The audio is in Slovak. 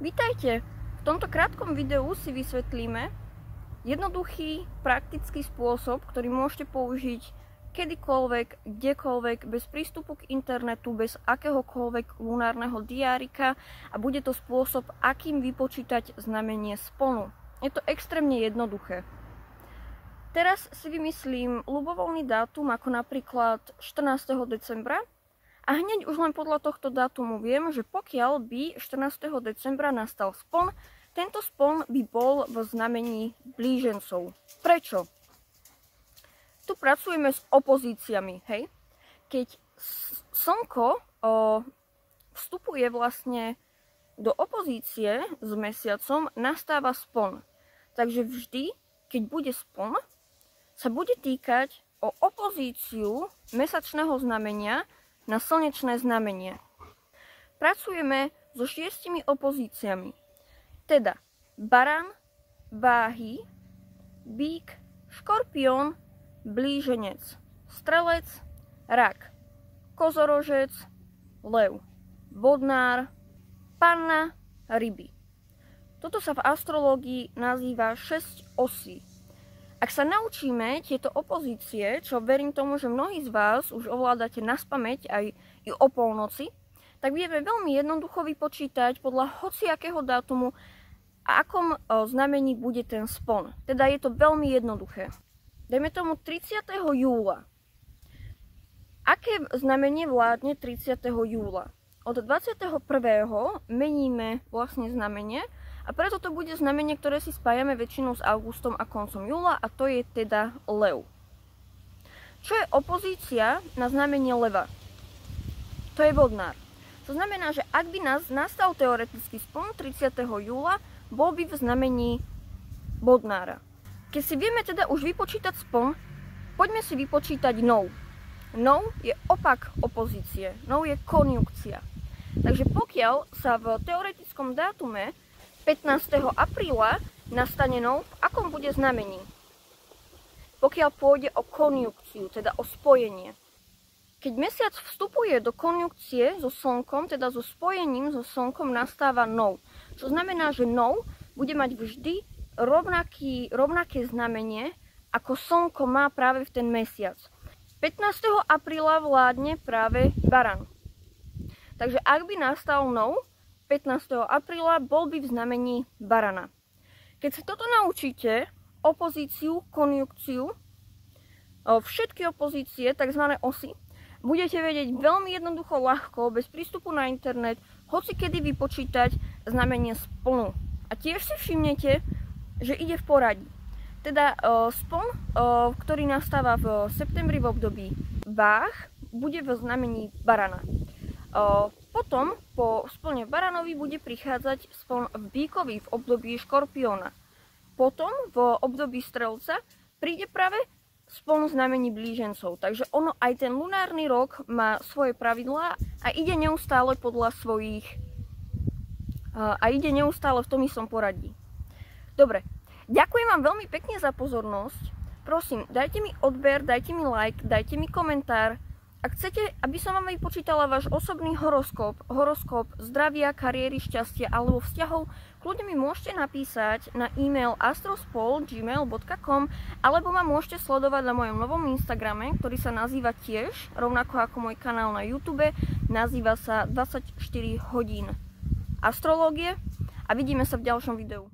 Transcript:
Vítajte! V tomto krátkom videu si vysvetlíme jednoduchý, praktický spôsob, ktorý môžete použiť kedykoľvek, kdekoľvek, bez prístupu k internetu, bez akéhokoľvek lunárneho diárika a bude to spôsob, akým vypočítať znamenie splnu. Je to extrémne jednoduché. Teraz si vymyslím ľubovoľný dátum, ako napríklad 14. decembra. A hneď už len podľa tohto dátumu viem, že pokiaľ by 14. decembra nastal spln, tento spln by bol v znamení blížencov. Prečo? Tu pracujeme s opozíciami, hej? Keď slnko vstupuje vlastne do opozície s mesiacom, nastáva spln. Takže vždy, keď bude spln, sa bude týkať o opozíciu mesačného znamenia na slnečné znamenie. Pracujeme so 6 opozíciami. Teda baran, váhy, bík, škorpión, blíženec, strelec, rak, kozorožec, lev, vodnár, panna, ryby. Toto sa v astrológii nazýva 6 osí. Ak sa naučíme tieto opozície, čo verím tomu, že mnohí z vás už ovládate naspamäť aj i o polnoci, tak vieme veľmi jednoducho vypočítať podľa hociakého dátumu, akom znamení bude ten spln. Teda je to veľmi jednoduché. Dajme tomu 30. júla. Aké znamenie vládne 30. júla? Od 21. meníme vlastne znamenie, a preto to bude znamenie, ktoré si spájame väčšinou s augustom a koncom júla, a to je teda lev. Čo je opozícia na znamenie leva? To je vodnár. To znamená, že ak by nastal teoretický spln 30. júla, bol by v znamení vodnára. Keď si vieme teda už vypočítať spln, poďme si vypočítať nov. Nov je opak opozície. Nov je konjunkcia. Takže pokiaľ sa v teoretickom dátume 15. apríla nastane nov, v akom bude znamení? Pokiaľ pôjde o konjunkciu, teda o spojenie. Keď mesiac vstupuje do konjunkcie so slnkom, teda so spojením so slnkom, nastáva nov. Čo znamená, že nov bude mať vždy rovnaké znamenie, ako slnko má práve v ten mesiac. 15. apríla vládne práve baran. Takže ak by nastal nov 15. apríla, bol by v znamení barana. Keď sa toto naučíte, opozíciu, konjunkciu, všetky opozície, tzv. Osy, budete vedieť veľmi jednoducho, ľahko, bez prístupu na internet, hoci kedy vypočítať znamenie splnu. A tiež si všimnete, že ide v poradí. Teda spln, ktorý nastáva v septembri v období váh, bude v znamení barana. Potom po splne baranovi bude prichádzať spln v bíkovi v období škorpióna. Potom v období strelca príde práve spln znamení blížencov. Takže ono, aj ten lunárny rok má svoje pravidlá a ide neustále podľa svojich v tom istom poradí. Dobre, ďakujem vám veľmi pekne za pozornosť. Prosím, dajte mi odber, dajte mi like, dajte mi komentár. Ak chcete, aby som vám vypočítala váš osobný horoskop zdravia, kariéry, šťastia alebo vzťahov, kľudne mi môžete napísať na e-mail astrospol@gmail.com alebo ma môžete sledovať na mojom novom Instagrame, ktorý sa nazýva tiež, rovnako ako môj kanál na YouTube, nazýva sa 24 hodín astrológie a vidíme sa v ďalšom videu.